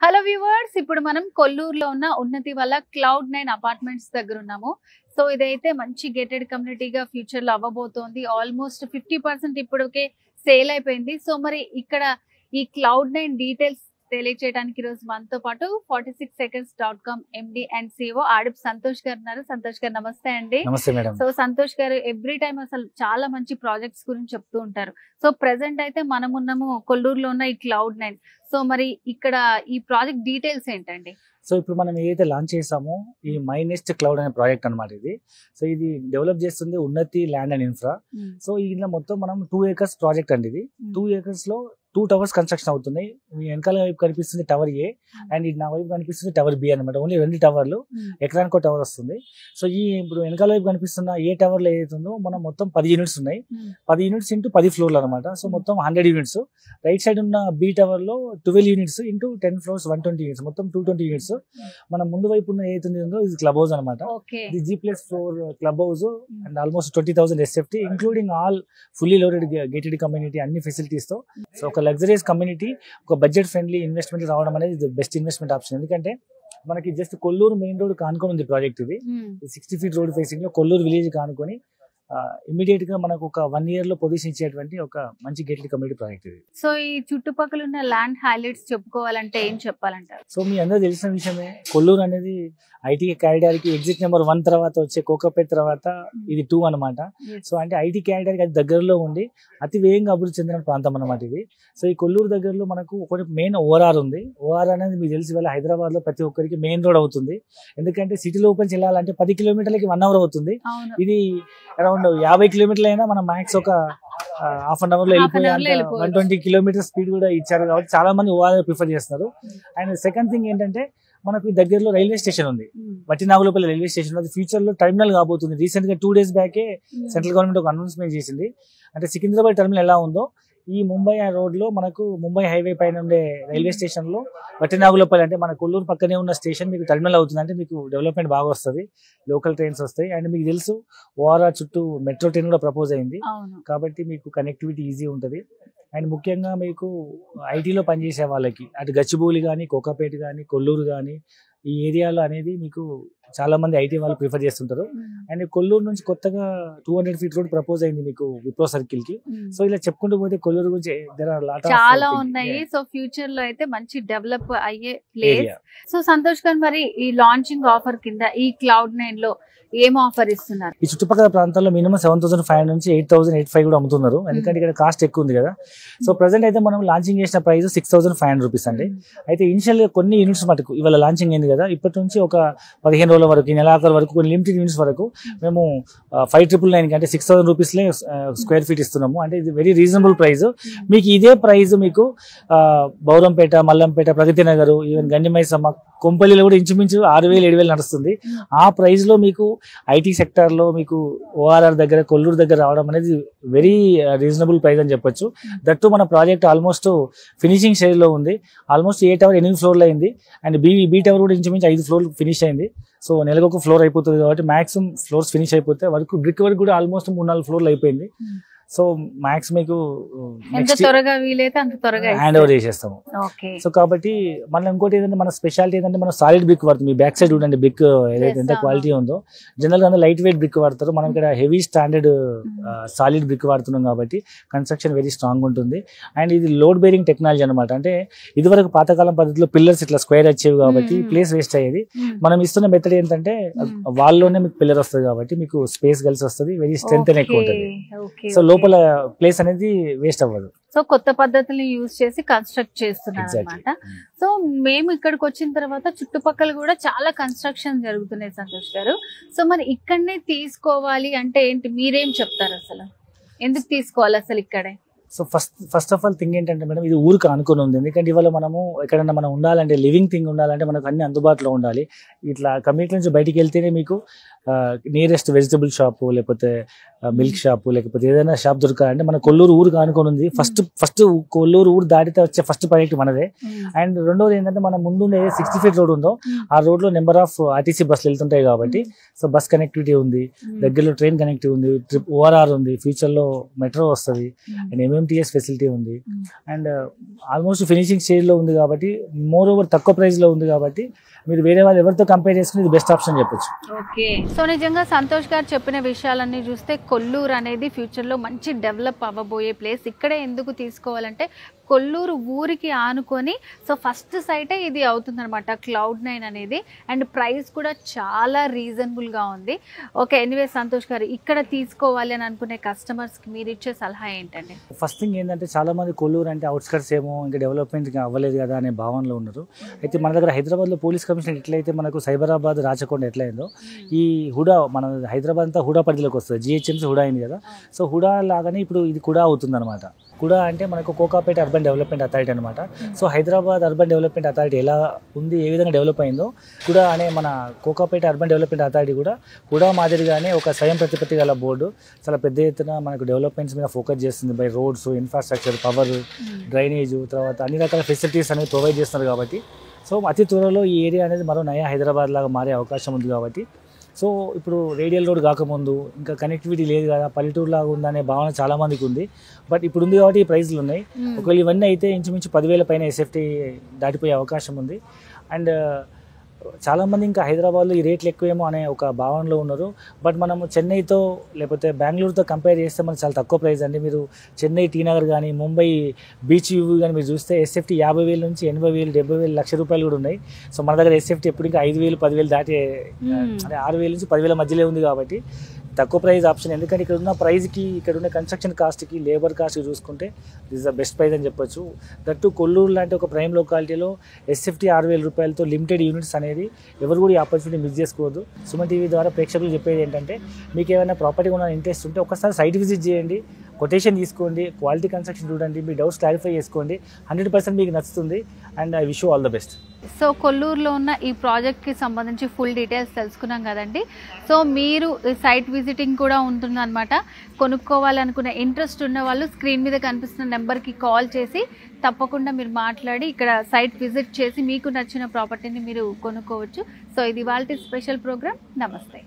Hello viewers, ఇప్పుడు మనం కొల్లూరులో ఉన్న ఉన్నతి వల్ల Cloud9 అపార్ట్మెంట్స్ దగ్గర ఉన్నాము. సో ఇదైతే మంచి గేటెడ్ కమ్యూనిటీగా ఫ్యూచర్ లో అవ్వబోతోంది. ఆల్మోస్ట్ 50% ఇప్పటికే సేల్ అయిపోయింది. సో మరి ఇక్కడ ఈ Cloud9 డీటెయిల్స్ తెలియచేయడానికి ఈ రోజు మనతో పాటు 46seconds.com ఎండి అండ్ సిఓ ఆడిప్ సంతోష్ గారు ఉన్నారు. సంతోష్ గారు నమస్తే అండి. నమస్తే మేడం. సో సంతోష్ గారు ఎవ్రీ టైమ్ అసలు చాలా మంచి ప్రాజెక్ట్స్ గురించి చెప్తూ ఉంటారు. సో ప్రెసెంట్ అయితే మనం ఉన్నాము కొల్లూరులో ఉన్న ఈ Cloud9. సో మరి ఇక్కడ ఈ ప్రాజెక్ట్ డీటెయిల్స్ ఏంటండి? సో ఇప్పుడు మనం ఏదైతే లాంచ్ చేసామో ఈ మై నెక్స్ట్ క్లౌడ్ అనే ప్రాజెక్ట్ అనమాట ఇది. సో ఇది డెవలప్ చేస్తుంది ఉన్నతి ల్యాండ్ అండ్ ఇన్ఫ్రా. సో ఇందులో మొత్తం మనం 2 acres ప్రాజెక్ట్ అండి ఇది. 2 acres లో 2 towers కన్స్ట్రక్షన్ అవుతున్నాయి. వెనకాల వైపు కనిపిస్తుంది టవర్ ఏ అండ్ నా వైపు కనిపిస్తుంది టవర్ బి అనమాట. ఓన్లీ 2 టవర్లు, ఎకరానికి ఒక టవర్ వస్తుంది. సో ఈ ఇప్పుడు వెనకాల వైపు కనిపిస్తున్న ఏ టవర్ లో ఏదైతుందో మనం మొత్తం 10 యూనిట్స్ ఉన్నాయి. 10 యూనిట్స్ ఇంటూ 10 ఫ్లోర్లు అనమాట. సో మొత్తం 100 యూనిట్స్. రైట్ సైడ్ ఉన్న బి టవర్ లో 12 యూనిట్స్ ఇంటూ 10 ఫ్లోర్స్ 120 యూనిట్స్, మొత్తం 220 యూనిట్స్. మన ముందు వైపు ఉన్న ఏదైతుంది ఇది క్లబ్ హౌస్ అనమాట. ఇది G+4 club house and almost 20,000 SFT including all fully loaded gated community అన్ని ఫెసిలిటీస్ తో. సో ఒక లగ్జరీస్ కమ్యూనిటీ, ఒక బడ్జెట్ ఫ్రెండ్లీ ఇన్వెస్ట్మెంట్ రావడం అనేది బెస్ట్ ఇన్వెస్ట్మెంట్ ఆప్షన్. ఎందుకంటే మనకి జస్ట్ కొల్లూరు మెయిన్ రోడ్ కానుకొని ఉంది ప్రాజెక్ట్ ఇది. 60 feet రోడ్ ఫేసింగ్ లో కొల్లూరు విలేజ్ కానుకొని ఇమీడియట్ గా మనకు ఒక 1 year లో పొజిషన్ ఇచ్చేటువంటి ఒక మంచి గేటెడ్ కమ్యూనిటీ ప్రాజెక్ట్ ఇది. సో ఈ చుట్టుపక్కల ఉన్న ల్యాండ్ హైలైట్స్ చెప్పుకోవాలంటే ఏం చెప్పాలంటారు? సో మీ అందరూ తెలిసిన విషయమే, కొల్లూరు అనేది ఐటీ క్యారిడార్ కి ఎగ్జిట్ నెంబర్ 1 తర్వాత వచ్చే కోకాపేట్ తర్వాత ఇది 2 అనమాట. సో అంటే ఐటీ క్యారిడార్ కి అది దగ్గరలో ఉండి అతి వేగంగా అభివృద్ధి చెందిన ప్రాంతం అనమాట ఇది. సో ఈ కొల్లూరు దగ్గరలో మనకు ఒకటి మెయిన్ ఓఆర్ఆర్ ఉంది. ఓఆర్ఆర్ అనేది మీకు తెలిసి వెళ్ళి హైదరాబాద్ లో ప్రతి ఒక్కరికి మెయిన్ రోడ్ అవుతుంది. ఎందుకంటే సిటీలో ఓపెన్ చేయాలంటే 10 kilometerలకి 1 hour అవుతుంది. ఇది అరౌండ్ 50 kilometerలు అయినా మనం మ్యాక్స్ ఒక హాఫ్ అన్ అవర్ లో వెళ్ళిపోయి 120 kilometers స్పీడ్ కూడా ఇచ్చారు కాబట్టి చాలా మంది ఓఆర్ఆర్ ప్రిఫర్ చేస్తున్నారు. అండ్ సెకండ్ థింగ్ ఏంటంటే మనకు దగ్గరలో రైల్వే స్టేషన్ ఉంది, వట్టినాగులపల్లి రైల్వే స్టేషన్. అది ఫ్యూచర్ లో టర్మినల్ కాబోతుంది. రీసెంట్ గా 2 days బ్యాకే సెంట్రల్ గవర్నమెంట్ ఒక అనౌన్స్మెంట్ చేసింది. అంటే సికింద్రాబాద్ టర్మినల్ ఎలా ఉందో ఈ ముంబై రోడ్ లో మనకు ముంబై హైవే పైన ఉండే రైల్వే స్టేషన్ లో వట్టినాగులపల్లి అంటే మన కొల్లూరు పక్కనే ఉన్న స్టేషన్ మీకు టర్మినల్ అవుతుంది. అంటే మీకు డెవలప్మెంట్ బాగా వస్తుంది, లోకల్ ట్రైన్స్ వస్తాయి. అండ్ మీకు తెలుసు ఓఆర్ఆర్ చుట్టూ మెట్రో ట్రైన్ కూడా ప్రపోజ్ అయింది కాబట్టి మీకు కనెక్టివిటీ ఈజీ ఉంటుంది. అండ్ ముఖ్యంగా మీకు ఐటీలో పనిచేసే వాళ్ళకి అటు గచ్చిబౌలి కానీ, కోకాపేట కానీ, కొల్లూరు కానీ ఈ ఏరియాలో అనేది మీకు చాలా మంది ఐటీ వాళ్ళు ప్రిఫర్ చేస్తుంటారు. అండ్ కొల్లూరు నుంచి కొత్తగా 200 feet రోడ్ ప్రపోజ్ అయింది మీకు విప్రో సర్కిల్ కి. సో ఇలా చెప్పుకుంటూ పోతే కొల్లూరు గురించి చాలా ఉన్నాయి. సో ఫ్యూచర్ లో అయితే మంచి డెవలప్ అయ్యే ప్లేస్. సో సంతోష్ గారు, మరి ఈ లాంచింగ్ ఆఫర్ కింద ఈ Cloud9 లో ఏం ఆఫర్ ఇస్తున్నారు? ఈ చుట్టుపక్కల ప్రాంతాల్లో మినిమం 7,500 నుంచి 8,085 కూడా అమ్ముతున్నారు. ఎందుకంటే ఇక్కడ కాస్ట్ ఎక్కువ ఉంది కదా. సో ప్రెసెంట్ అయితే మనం లాంచింగ్ చేసిన ప్రైస్ 6,500 రూపీస్ అండి. అయితే ఇనిషియల్ గా కొన్ని యూనిట్స్ మటుకు ఇవాళ లాంచింగ్ అయింది కదా, ఇప్పటి నుంచి ఒక 15 రోజుల వరకు, ఈ నెలాఖరు వరకు కొన్ని లిమిటెడ్ యూనిట్స్ వరకు మేము 5,999 అంటే 6,000 రూపీస్లే స్క్వేర్ ఫీట్ ఇస్తున్నాము. అంటే ఇది వెరీ రీజనబుల్ ప్రైస్. మీకు ఇదే ప్రైస్ మీకు బౌరంపేట, మల్లంపేట, ప్రగతి నగర్, ఈవెన్ గండిమైసమ్మ, కొంపల్లిలో కూడా ఇంచుమించు 6,000-7,000 నడుస్తుంది. ఆ ప్రైస్ లో మీకు ఐటీ సెక్టర్ లో మీకు ఓఆర్ఆర్ దగ్గర, కొల్లూరు దగ్గర రావడం అనేది వెరీ రీజనబుల్ ప్రైస్ అని చెప్పొచ్చు. దట్టు మన ప్రాజెక్ట్ ఆల్మోస్ట్ ఫినిషింగ్ స్టేజ్ లో ఉంది. ఆల్మోస్ట్ ఏ టవర్ 8 ఫ్లోర్లు అయింది. అండ్ బి టవర్ కూడా ఇంచుమించు 5 ఫ్లోర్లు ఫినిష్ అయింది. సో నెలకు ఒక ఫ్లోర్ అయిపోతుంది కాబట్టి మాక్సిమం ఫ్లోర్స్ ఫినిష్ అయిపోతే వరకు బ్రిక్ వర్క్ కూడా ఆల్మోస్ట్ 3-4 ఫ్లోర్లు అయిపోయింది. సో మ్యాక్స్ మీకు ఎంత త్వరగా వీలైతే అంత త్వరగా హ్యాండ్ ఓవర్ చేసేస్తాము. సో కాబట్టి మనం ఇంకోటి ఏంటంటే మన స్పెషాలిటీ ఏంటంటే మనం సాలిడ్ బ్రిక్ వాడుతాం. మీ బ్యాక్ సైడ్ చూడండి బ్రిక్ ఏదైతే ఎంత క్వాలిటీ ఉందో. జనరల్ గా లైట్ వెయిట్ బ్రిక్ వాడతారు, మనం ఇక్కడ హెవీ స్టాండర్డ్ సాలిడ్ బ్రిక్ వాడుతున్నాం కాబట్టి కన్స్ట్రక్షన్ వెరీ స్ట్రాంగ్ ఉంటుంది. అండ్ ఇది లోడ్ బేరింగ్ టెక్నాలజీ అనమాట. అంటే ఇది వరకు పాతకాలం పద్ధతిలో పిల్లర్స్ ఇట్లా స్క్వేర్ వచ్చేవి కాబట్టి ప్లేస్ వేస్ట్ అయ్యేది. మనం ఇస్తున్న మెథడ్ ఏంటంటే వాళ్ళలోనే మీకు పిల్లర్ వస్తుంది కాబట్టి మీకు స్పేస్ కలిసి వస్తుంది, వెరీ స్ట్రెంత్ ఎక్కువ ఉంటుంది. సో లోపల ప్లేస్ అనేది వేస్ట్ అవ్వదు. సో కొత్త పద్ధతుల్ని యూజ్ చేసి కన్స్ట్రక్ట్ చేస్తున్నారు అనమాట. సో మేము ఇక్కడికి వచ్చిన తర్వాత చుట్టుపక్కల కూడా చాలా కన్స్ట్రక్షన్ జరుగుతున్నాయి సంతోష్ గారు. సో మరి ఇక్కడనే తీసుకోవాలి అంటే ఏంటి, మీరేం చెప్తారు? అసలు ఎందుకు తీసుకోవాలి అసలు ఇక్కడే? So first of all thing ఏంటంటే మేడం, ఇది ఊరికి అనుకుని ఉంది. ఎందుకంటే ఇవాళ మనము ఎక్కడన్నా మనం ఉండాలంటే, లివింగ్ థింగ్ ఉండాలంటే మనకు అన్ని అందుబాటులో ఉండాలి. ఇట్లా కమ్యూనిటీ నుంచి బయటికి వెళ్తేనే మీకు నియరెస్ట్ వెజిటబుల్ షాపు లేకపోతే మిల్క్ షాపు లేకపోతే ఏదైనా షాప్ దొరకాలంటే మన కొల్లూరు ఊరు కానుకొని ఉంది. ఫస్ట్ కొల్లూరు ఊరు దాటితే వచ్చే ఫస్ట్ ప్రాజెక్ట్ మనదే. అండ్ రెండోది ఏంటంటే మన ముందు 60 ఫీట్ రోడ్ ఉందో ఆ రోడ్ లో నెంబర్ ఆఫ్ ఆర్టీసీ బస్సులు వెళ్తుంటాయి కాబట్టి సో బస్ కనెక్టివిటీ ఉంది, దగ్గరలో ట్రైన్ కనెక్టివిటీ ఉంది, ఓఆర్ఆర్ ఉంది, ఫ్యూచర్ లో మెట్రో వస్తుంది అండ్ ఎంఎంటీఎస్ ఫెసిలిటీ ఉంది అండ్ ఆల్మోస్ట్ ఫినిషింగ్ స్టేజ్ లో ఉంది కాబట్టి మోర్ ఓవర్ తక్కువ ప్రైస్ లో ఉంది కాబట్టి మీరు వేరే వాళ్ళు ఎవరితో కంపేర్ చేసుకుని ఇది బెస్ట్ ఆప్షన్ చెప్పొచ్చు. ఓకే, సో నిజంగా సంతోష్ గారు చెప్పిన విషయాలన్నీ చూస్తే కొల్లూరు అనేది ఫ్యూచర్ లో మంచి డెవలప్ అవ్వబోయే ప్లేస్. ఇక్కడే ఎందుకు తీసుకోవాలంటే కొల్లూరు ఊరికి ఆనుకొని సో ఫస్ట్ సైటే ఇది అవుతుంది అనమాట Cloud9 అనేది. అండ్ ప్రైస్ కూడా చాలా రీజనబుల్ గా ఉంది. ఓకే, ఎనీవే సంతోష్ గారు, ఇక్కడ తీసుకోవాలి అని అనుకునే కస్టమర్స్ కి మీరు ఇచ్చే సలహా ఏంటండి? ఫస్ట్ థింగ్ ఏంటంటే చాలా మంది కొల్లూరు అంటే అవుట్స్కట్స్ ఏమో ఇంకా డెవలప్మెంట్ అవ్వలేదు కదా అనే భావనలో ఉన్నారు. అయితే మన దగ్గర హైదరాబాద్ లో పోలీస్ కమిషనర్ ఎట్లయితే మనకు సైబరాబాద్ రాచకొండ ఎట్లయిందో ఈ హుడా మన హైదరాబాద్ అంతా హుడా పరిధిలోకి వస్తుంది. జిహెచ్ఎంసీ హుడా అయింది కదా, సో హుడా లాగానే ఇప్పుడు ఇది కూడా అవుతుంది అనమాట. కూడా అంటే మనకు కోకాపేట అర్బన్ డెవలప్మెంట్ అథారిటీ అనమాట. So Hyderabad urban development authority ఎలా ఉంది, ఏ విధంగా డెవలప్ అయిందో కూడా అనే మన కోకాపేట అర్బన్ డెవలప్మెంట్ అథారిటీ కూడా మాదిరిగానే ఒక స్వయం ప్రతిపత్తి గల బోర్డు చాలా పెద్ద ఎత్తున మనకు డెవలప్మెంట్స్ మీద ఫోకస్ చేస్తుంది. By roads, infrastructure, power, drainage, తర్వాత అన్ని రకాల ఫెసిలిటీస్ అనేవి ప్రొవైడ్ చేస్తున్నారు కాబట్టి సో అతి త్వరలో ఈ ఏరియా అనేది మరో నయా హైదరాబాద్ లాగా మారే అవకాశం ఉంది కాబట్టి సో ఇప్పుడు రేడియల్ రోడ్ కాకముందు ఇంకా కనెక్టివిటీ లేదు కదా, పల్లెటూరు లాగా ఉందనే భావన చాలా మందికి ఉంది. బట్ ఇప్పుడు ఉంది కాబట్టి ఈ ప్రైజ్లు ఉన్నాయి. ఒకవేళ ఇవన్నీ అయితే ఇంచుమించు 10,000 పైన ఎస్ఎఫ్టీ దాటిపోయే అవకాశం ఉంది. అండ్ చాలామంది ఇంకా హైదరాబాద్లో ఈ రేట్లు ఎక్కువేమో అనే ఒక భావనలో ఉన్నారు. బట్ మనము చెన్నైతో లేకపోతే బెంగళూరుతో కంపేర్ చేస్తే మనకు చాలా తక్కువ ప్రైస్ అండి. మీరు చెన్నై టీ నగర్ కానీ ముంబై బీచ్ వ్యూ కానీ మీరు చూస్తే ఎస్ఎఫ్టీ 50,000 నుంచి 80,000, 70,000, ₹1,00,000 కూడా ఉన్నాయి. సో మన దగ్గర ఎస్ఎఫ్టీ ఎప్పుడు ఇంకా 5,000, 10,000 దాటి అంటే 6,000 నుంచి 10,000 మధ్యలో ఉంది కాబట్టి తక్కువ ప్రైస్ ఆప్షన్. ఎందుకంటే ఇక్కడ ఉన్న ప్రైస్కి, ఇక్కడ ఉన్న కన్స్ట్రక్షన్ కాస్ట్కి, లేబర్ కాస్ట్కి చూసుకుంటే దిస్ ద బెస్ట్ ప్రైస్ అని చెప్పొచ్చు. దట్టు కొల్లూరు లాంటి ఒక ప్రైమ్ లొకాలిటీలో ఎస్ఎఫ్టీ 6,000 రూపాయలతో లిమిటెడ్ యూనిట్స్ అనేది ఎవరు కూడా ఈ ఆపర్చునిటీ మిస్ చేసుకోవద్దు. సుమన్ టీవీ ద్వారా ప్రేక్షకులు చెప్పేది ఏంటంటే మీకు ఏమైనా ప్రాపర్టీ ఉన్న ఇంట్రెస్ట్ ఉంటే ఒకసారి సైట్ విజిట్ చేయండి, కొటేషన్ తీసుకోండి, క్వాలిటీ కన్స్ట్రక్షన్ చూడండి, మీ డౌట్స్ క్లారిఫై చేసుకోండి. 100% మీకు నచ్చుతుంది. And I wish you all the best. So కొల్లూరులో ఉన్న ఈ ప్రాజెక్ట్కి సంబంధించి ఫుల్ డీటెయిల్స్ తెలుసుకున్నాం కదండి. సో మీరు సైట్ విజిటింగ్ కూడా ఉంటుందన్నమాట. కొనుక్కోవాలనుకునే ఇంట్రెస్ట్ ఉన్న వాళ్ళు స్క్రీన్ మీద కనిపిస్తున్న నెంబర్కి కాల్ చేసి తప్పకుండా మీరు మాట్లాడి ఇక్కడ సైట్ విజిట్ చేసి మీకు నచ్చిన ప్రాపర్టీని మీరు కొనుక్కోవచ్చు. సో ఇది ఇవాల్టి స్పెషల్ ప్రోగ్రామ్. నమస్తే.